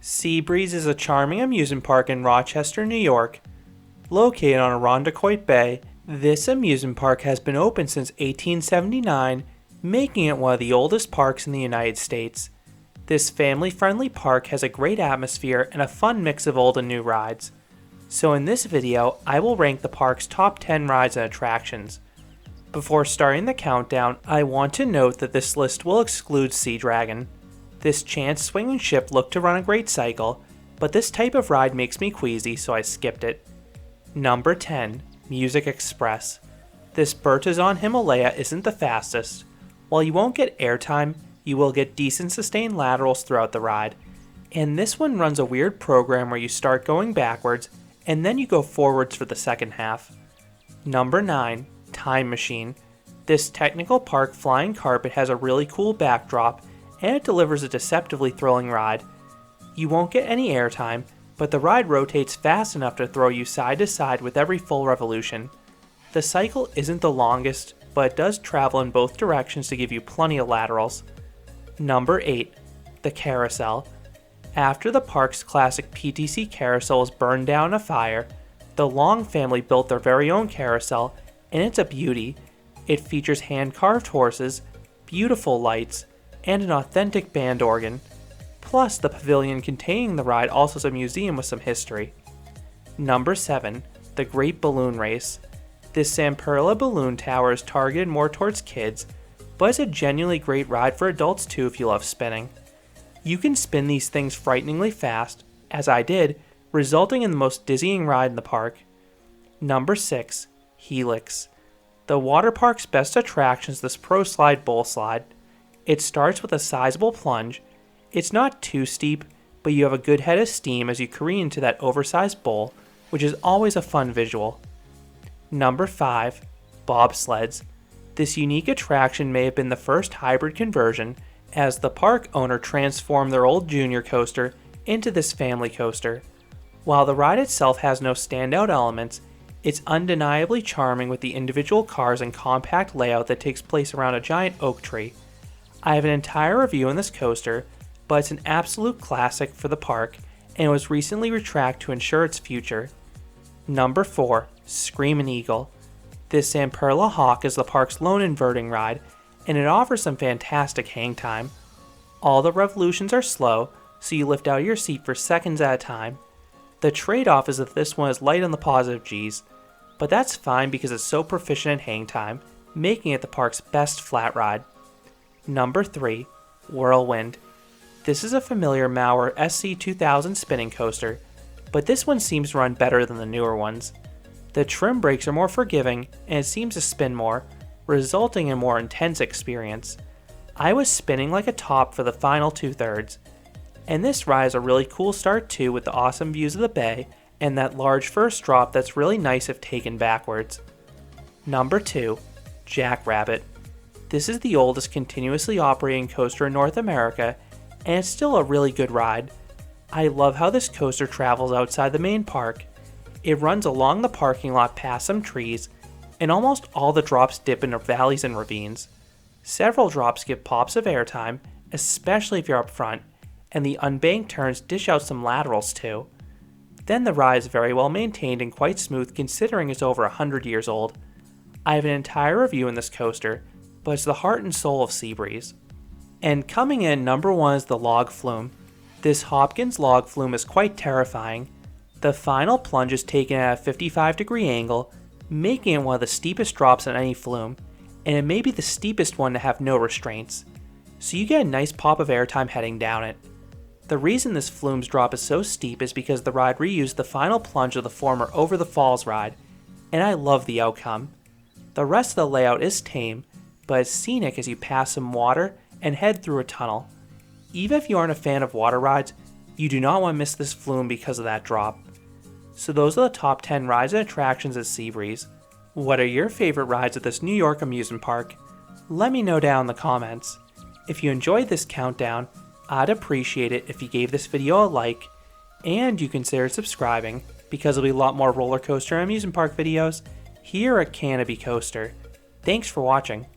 Seabreeze is a charming amusement park in Rochester, New York. Located on Irondequoit Bay, this amusement park has been open since 1879, making it one of the oldest parks in the United States. This family-friendly park has a great atmosphere and a fun mix of old and new rides. So in this video, I will rank the park's top 10 rides and attractions. Before starting the countdown, I want to note that this list will exclude Sea Dragon. This chance swinging ship looked to run a great cycle, but this type of ride makes me queasy, so I skipped it. Number 10. Music Express. This Bertizon Himalaya isn't the fastest. While you won't get airtime, you will get decent sustained laterals throughout the ride. And this one runs a weird program where you start going backwards, and then you go forwards for the second half. Number 9. Time Machine. This technical park flying carpet has a really cool backdrop, and it delivers a deceptively thrilling ride. You won't get any airtime, but the ride rotates fast enough to throw you side to side with every full revolution. The cycle isn't the longest, but it does travel in both directions to give you plenty of laterals. Number 8. The Carousel. After the park's classic PTC carousel was burned down in a fire, the Long family built their very own carousel, and it's a beauty. It features hand-carved horses, beautiful lights, and an authentic band organ. Plus, the pavilion containing the ride also has a museum with some history. Number 7. The Great Balloon Race. This Zamperla balloon tower is targeted more towards kids, but it's a genuinely great ride for adults too if you love spinning. You can spin these things frighteningly fast, as I did, resulting in the most dizzying ride in the park. Number 6. Helix. The water park's best attraction is this Pro Slide Bowl Slide. It starts with a sizable plunge. It's not too steep, but you have a good head of steam as you careen into that oversized bowl, which is always a fun visual. Number 5. Bobsleds. This unique attraction may have been the first hybrid conversion, as the park owner transformed their old junior coaster into this family coaster. While the ride itself has no standout elements, it's undeniably charming with the individual cars and compact layout that takes place around a giant oak tree. I have an entire review on this coaster, but it's an absolute classic for the park, and it was recently retracted to ensure its future. Number 4. Screamin' Eagle. This Zamperla Hawk is the park's lone inverting ride, and it offers some fantastic hang time. All the revolutions are slow, so you lift out of your seat for seconds at a time. The trade-off is that this one is light on the positive G's, but that's fine because it's so proficient in hang time, making it the park's best flat ride. Number 3. Whirlwind. This is a familiar Mauer SC2000 spinning coaster, but this one seems to run better than the newer ones. The trim brakes are more forgiving, and it seems to spin more, resulting in a more intense experience. I was spinning like a top for the final 2/3, and this ride is a really cool start too with the awesome views of the bay and that large first drop that's really nice if taken backwards. Number 2. Jackrabbit. This is the oldest continuously operating coaster in North America, and it's still a really good ride. I love how this coaster travels outside the main park. It runs along the parking lot past some trees, and almost all the drops dip into valleys and ravines. Several drops give pops of airtime, especially if you're up front, and the unbanked turns dish out some laterals too. Then the ride is very well maintained and quite smooth considering it's over 100 years old. I have an entire review in this coaster, but it's the heart and soul of Seabreeze. And coming in number 1 is the Log Flume. This Hopkins log flume is quite terrifying. The final plunge is taken at a 55-degree angle, making it one of the steepest drops on any flume, and it may be the steepest one to have no restraints. So you get a nice pop of airtime heading down it. The reason this flume's drop is so steep is because the ride reused the final plunge of the former Over the Falls ride, and I love the outcome. The rest of the layout is tame, but it's scenic as you pass some water and head through a tunnel. Even if you aren't a fan of water rides, you do not want to miss this flume because of that drop. So those are the top 10 rides and attractions at Seabreeze. What are your favorite rides at this New York amusement park? Let me know down in the comments. If you enjoyed this countdown, I'd appreciate it if you gave this video a like, and you consider subscribing, because there'll be a lot more roller coaster and amusement park videos here at Canopy Coaster. Thanks for watching.